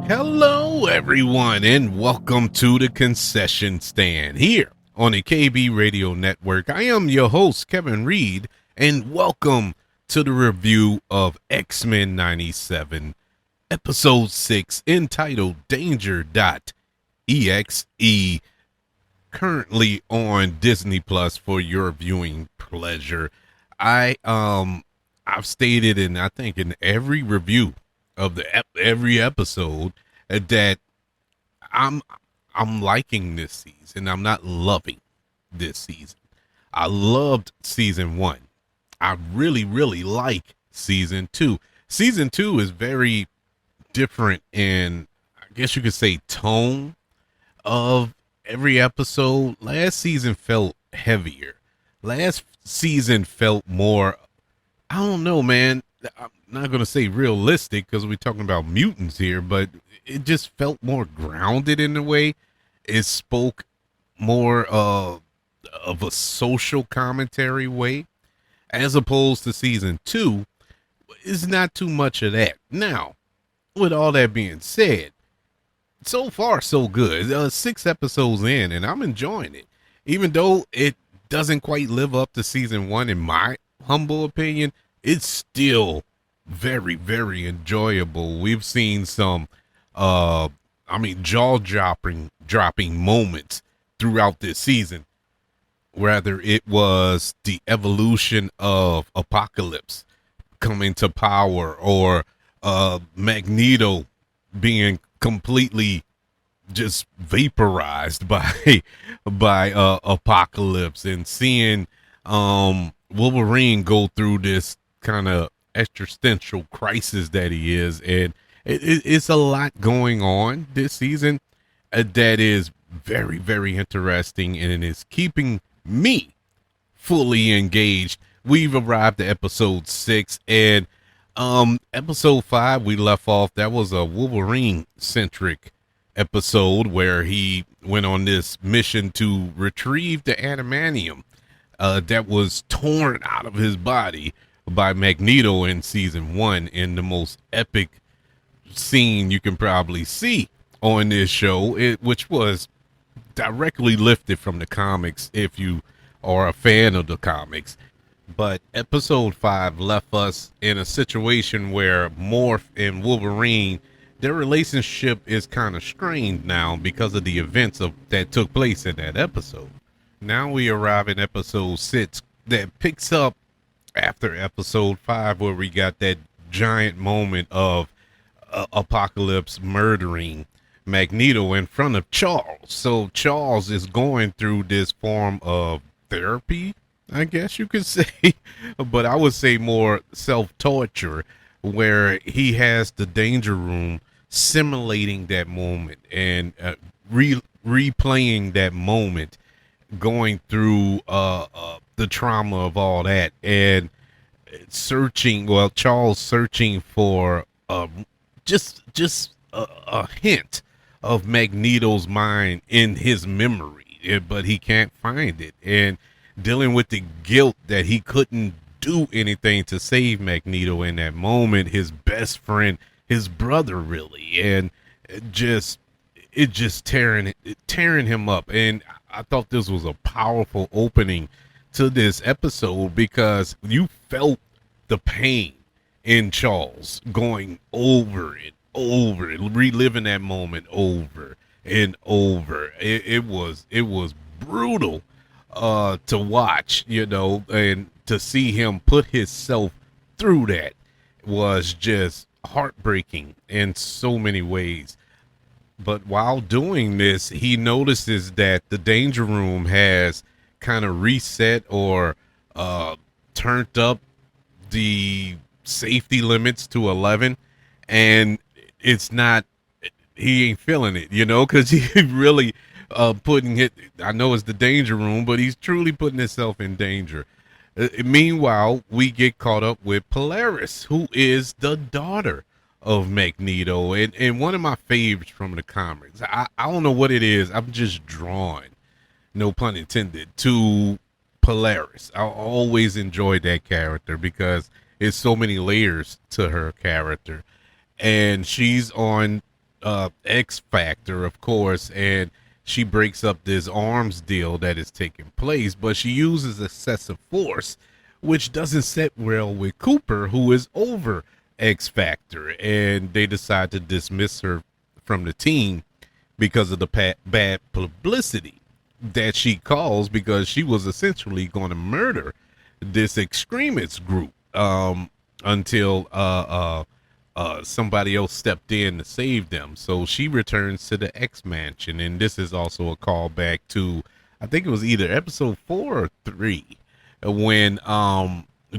Hello, everyone, and welcome to the concession stand here on the KB Radio Network. I am your host, Kevin Reed, and welcome to the review of X-Men 97, Episode 6, entitled Danger.EXE, currently on Disney Plus for your viewing pleasure. I've stated, and I think in every review of every episode, that I'm I'm liking this season. I'm not loving this season. I loved season 1. I really like season 2. Season 2 is very different in, I guess you could say, tone of every episode. Last season felt heavier. Last season felt more, I don't know, man. I'm not going to say realistic because we're talking about mutants here, but it just felt more grounded in a way. It spoke more of a social commentary way, as opposed to season 2. It's not too much of that. Now, with all that being said, so far so good. 6 episodes in, and I'm enjoying it, even though it doesn't quite live up to season 1 in my humble opinion. It's still very enjoyable. We've seen some jaw dropping moments throughout this season, whether it was the evolution of Apocalypse coming to power, or Magneto being completely just vaporized by Apocalypse, and seeing Wolverine go through this kind of existential crisis that he is. And it's a lot going on this season that is very interesting, and it is keeping me fully engaged. We've arrived at episode 6, and episode 5 we left off. That was a Wolverine centric episode where he went on this mission to retrieve the adamantium that was torn out of his body by Magneto in season 1, in the most epic scene you can probably see on this show, which was directly lifted from the comics if you are a fan of the comics. But episode 5 left us in a situation where Morph and Wolverine, their relationship is kind of strained now because of the events that took place in that episode. Now we arrive in episode 6 that picks up after episode 5, where we got that giant moment of Apocalypse murdering Magneto in front of Charles. So Charles is going through this form of therapy, I guess you could say, but I would say more self-torture, where he has the Danger Room simulating that moment and replaying that moment, going through the trauma of all that, and Charles searching for just a hint of Magneto's mind in his memory, but he can't find it, and dealing with the guilt that he couldn't do anything to save Magneto in that moment, his best friend, his brother, really, and it just tearing him up. And I thought this was a powerful opening to this episode, because you felt the pain in Charles going over it, reliving that moment over and over. It was brutal to watch, and to see him put himself through that was just heartbreaking in so many ways. But while doing this, he notices that the Danger Room has kind of reset, or turned up the safety limits to 11, and it's not, he ain't feeling it, because he really putting it, I know it's the Danger Room, but he's truly putting himself in danger. Meanwhile, we get caught up with Polaris, who is the daughter of Magneto, and one of my favorites from the comics. I don't know what it is. I'm just drawn, no pun intended, to Polaris. I always enjoyed that character because it's so many layers to her character, and she's on X Factor, of course, and she breaks up this arms deal that is taking place, but she uses excessive force, which doesn't sit well with Cooper, who is over X Factor, and they decide to dismiss her from the team because of the bad publicity that she caused, because she was essentially going to murder this extremist group until somebody else stepped in to save them. So she returns to the X Mansion, and this is also a callback to, I think it was either episode 4 or 3, when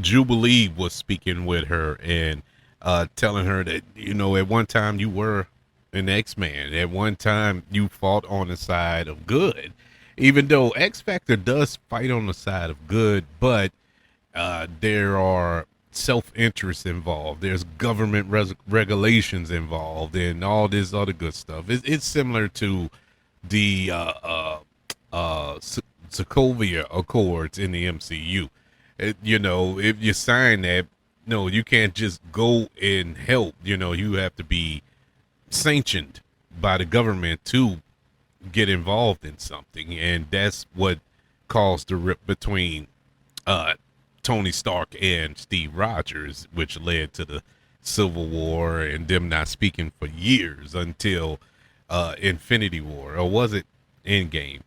Jubilee was speaking with her and telling her that, at one time you were an X-Man. At one time you fought on the side of good, even though X Factor does fight on the side of good, but there are self-interest involved. There's government regulations involved and all this other good stuff. It's similar to the Sokovia Accords in the MCU. If you sign that, no, you can't just go and help. You have to be sanctioned by the government to get involved in something, and that's what caused the rip between Tony Stark and Steve Rogers, which led to the Civil War and them not speaking for years until Infinity War, or was it Endgame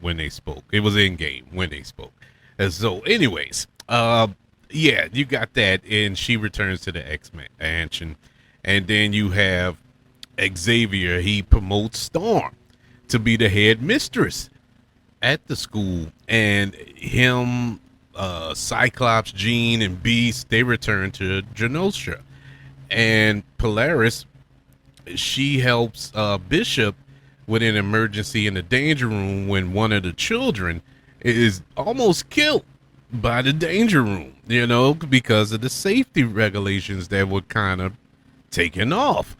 when they spoke? It was Endgame when they spoke. And so, anyways, yeah, you got that, and she returns to the X-Mansion, and then you have Xavier. He promotes Storm to be the head mistress at the school, and him, Cyclops, Jean, and Beast, they return to Genosha. And Polaris, she helps Bishop with an emergency in the Danger Room when one of the children is almost killed by the Danger Room, because of the safety regulations that were kind of taken off.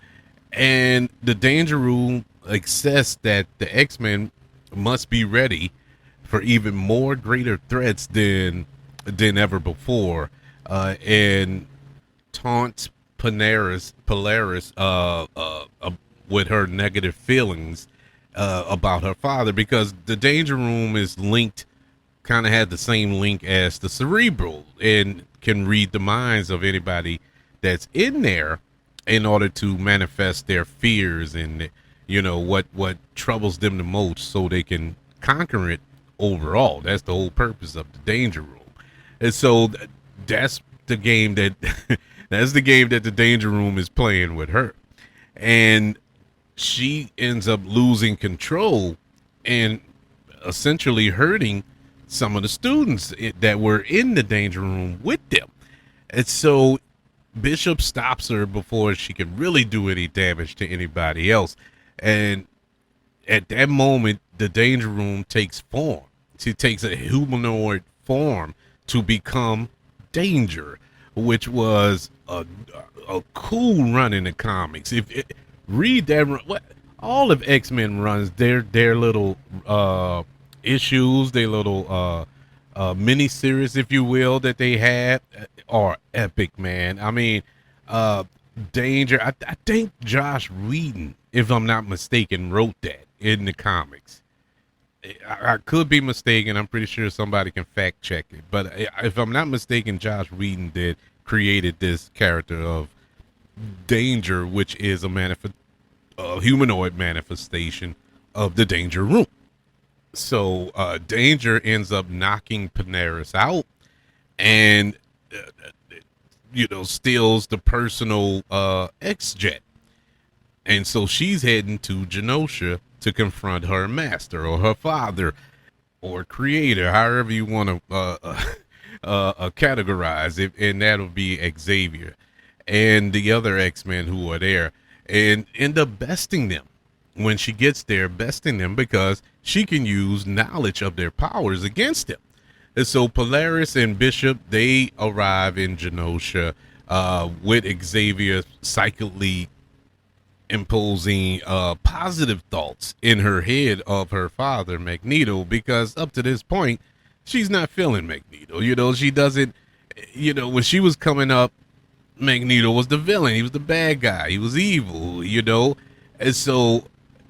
And the Danger Room assessed that the X-Men must be ready for even more greater threats than ever before, and taunts Polaris with her negative feelings about her father, because the Danger Room is linked, kind of had the same link as the Cerebral, and can read the minds of anybody that's in there in order to manifest their fears and what troubles them the most, so they can conquer it overall. That's the whole purpose of the Danger Room. And so that's the game that that's the game that the Danger Room is playing with her, and she ends up losing control and essentially hurting some of the students that were in the Danger Room with them. And so Bishop stops her before she can really do any damage to anybody else. And at that moment, the Danger Room takes form. She takes a humanoid form to become Danger, which was a cool run in the comics. Read that run, all of X-Men runs, their little issues, their little mini series, if you will, that they had, are epic, man. I mean, Danger, I think Josh Whedon, if I'm not mistaken, wrote that in the comics. I could be mistaken. I'm pretty sure somebody can fact check it. But if I'm not mistaken, Josh Whedon created this character of Danger, which is a humanoid manifestation of the Danger Room. So Danger ends up knocking Polaris out, and steals the personal X-Jet. And so she's heading to Genosha to confront her master, or her father, or creator, however you want to categorize it, and that'll be Xavier and the other X-Men who are there, and end up besting them when she gets there, besting them because she can use knowledge of their powers against them. And so Polaris and Bishop, they arrive in Genosha with Xavier psychically imposing positive thoughts in her head of her father, Magneto, because up to this point, she's not feeling Magneto. She doesn't, when she was coming up, Magneto was the villain. He was the bad guy. He was evil, And so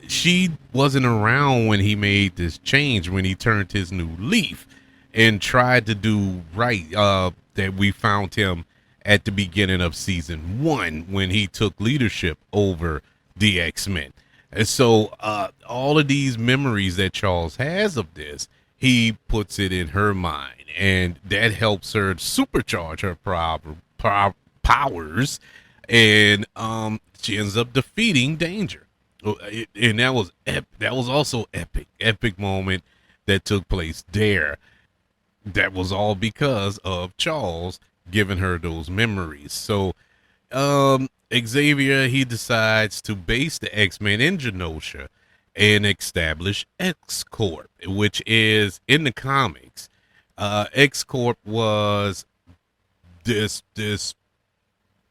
she wasn't around when he made this change, when he turned his new leaf and tried to do right. That we found him at the beginning of season one when he took leadership over the X-Men. And so all of these memories that Charles has of this, he puts it in her mind, and that helps her supercharge her powers, and she ends up defeating Danger. And that was also epic moment that took place there. That was all because of Charles giving her those memories. So Xavier, he decides to base the X-Men in Genosha and establish X Corp, which is in the comics. X Corp was this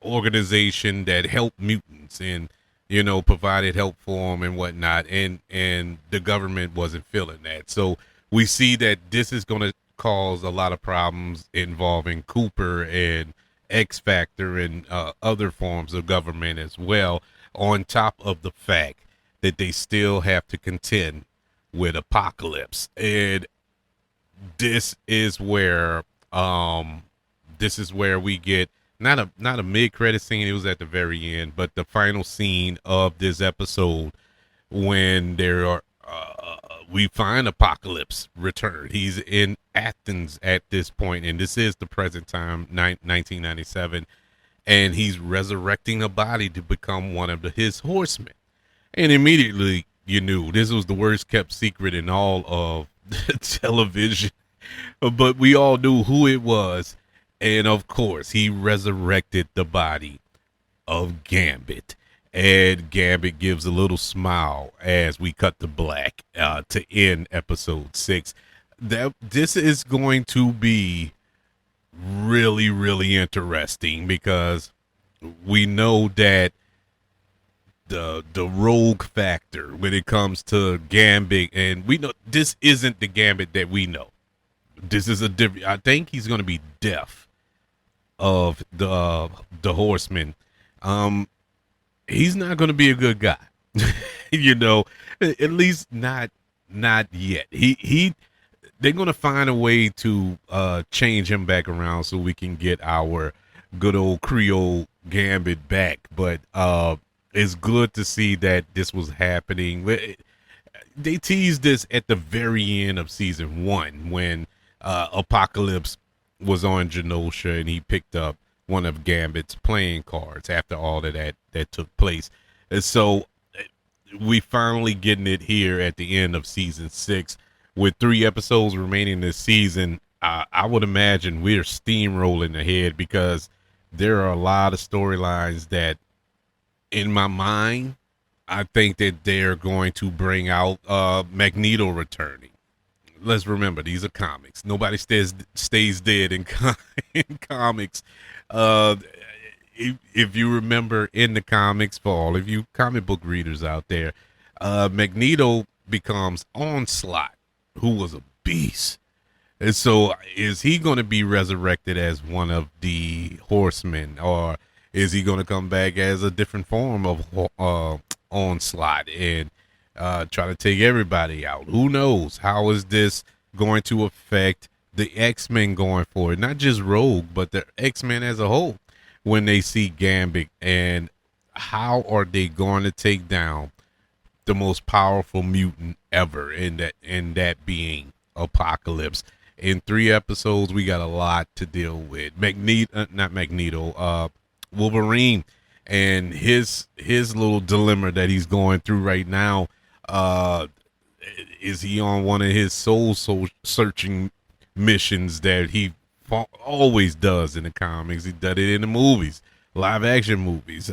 organization that helped mutants and provided help for them and whatnot, and the government wasn't feeling that. So we see that this is going to cause a lot of problems involving Cooper and X Factor and other forms of government as well, on top of the fact that they still have to contend with Apocalypse. And this is where this is where we get not a mid credit scene. It was at the very end, but the final scene of this episode, when there are we find Apocalypse return. He's in Athens at this point, and this is the present time, 1997, and he's resurrecting a body to become one of his horsemen. And immediately you knew this was the worst kept secret in all of television, but we all knew who it was. And of course, he resurrected the body of Gambit. And Gambit gives a little smile as we cut to black to end episode 6. This is going to be really, really interesting, because we know that the rogue factor when it comes to Gambit, and we know this isn't the Gambit that we know. This is a different. I think he's going to be deaf of the Horseman. He's not going to be a good guy, at least not yet. They're going to find a way to change him back around so we can get our good old Creole Gambit back. But it's good to see that this was happening. They teased this at the very end of season 1 when Apocalypse was on Genosha and he picked up one of Gambit's playing cards after all of that took place. And so we finally getting it here at the end of season 6 with 3 episodes remaining this season. I would imagine we're steamrolling ahead, because there are a lot of storylines that, in my mind, I think that they're going to bring out Magneto returning. Let's remember, these are comics. Nobody stays dead in comics. If you remember in the comics, for all of you comic book readers out there, Magneto becomes Onslaught, who was a beast. And so is he going to be resurrected as one of the Horsemen, or is he going to come back as a different form of Onslaught and try to take everybody out? Who knows? How is this going to affect the X-Men going forward? Not just Rogue, but the X-Men as a whole, when they see Gambit, and how are they going to take down the most powerful mutant ever, and that being Apocalypse? In 3 episodes, we got a lot to deal with. Wolverine, and his little dilemma that he's going through right now. Is he on one of his soul searching missions that he always does in the comics? He did it in the movies, live action movies,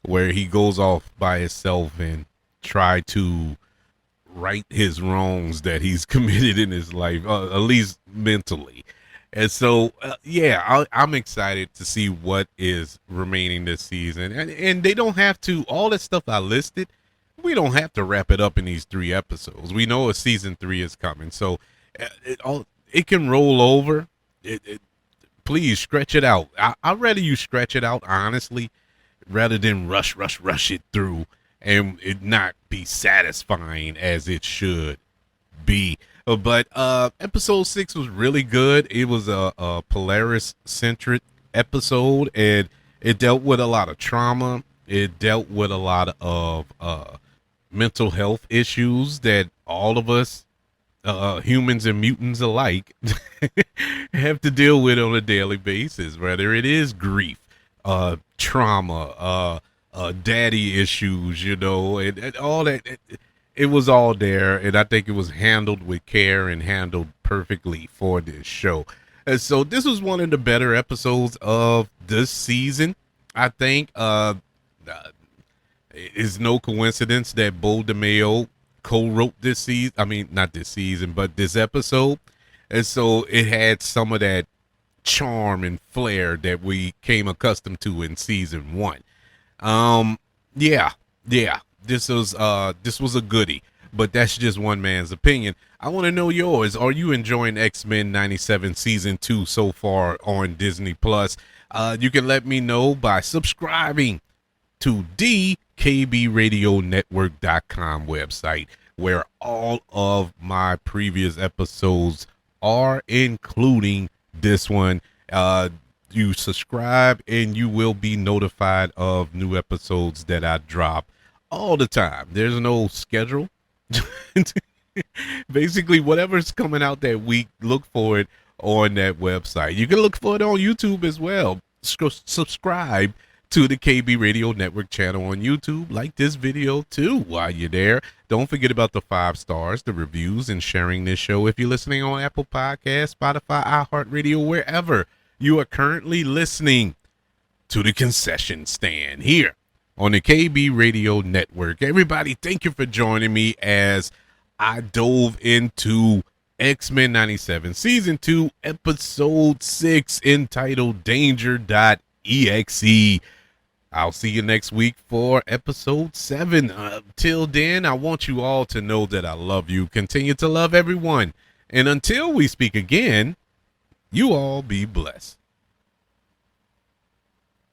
where he goes off by himself and try to right his wrongs that he's committed in his life, at least mentally. And so, I'm excited to see what is remaining this season. And they don't have to, all that stuff I listed, we don't have to wrap it up in these 3 episodes. We know a season 3 is coming. So it can roll over. Please stretch it out. I'd rather you stretch it out, honestly, rather than rush it through and it not be satisfying as it should be. But episode 6 was really good. It was a Polaris centric episode, and it dealt with a lot of trauma. It dealt with a lot of mental health issues that all of us, humans and mutants alike, have to deal with on a daily basis, whether it is grief, trauma, daddy issues, and all that. It was all there, and I think it was handled with care and handled perfectly for this show. And so this was one of the better episodes of this season. I think it's no coincidence that Bo DeMeo co-wrote this season. I mean, not this season, but this episode. And so it had some of that charm and flair that we came accustomed to in season 1. Yeah. This was a goodie, but that's just one man's opinion. I want to know yours. Are you enjoying X-Men 97 season 2 so far on Disney Plus? You can let me know by subscribing to KBRadioNetwork.com website, where all of my previous episodes are, including this one. You subscribe and you will be notified of new episodes that I drop all the time. There's no schedule. Basically, whatever's coming out that week, look for it on that website. You can look for it on YouTube as well. Subscribe to the KB Radio Network channel on YouTube. Like this video too while you're there. Don't forget about the 5 stars, the reviews, and sharing this show if you're listening on Apple Podcasts, Spotify, iHeartRadio, wherever you are currently listening to the concession stand here on the KB Radio Network. Everybody, thank you for joining me as I dove into X-Men 97 Season 2, Episode 6, entitled Danger.EXE. I'll see you next week for Episode 7. Till then, I want you all to know that I love you. Continue to love everyone. And until we speak again, you all be blessed.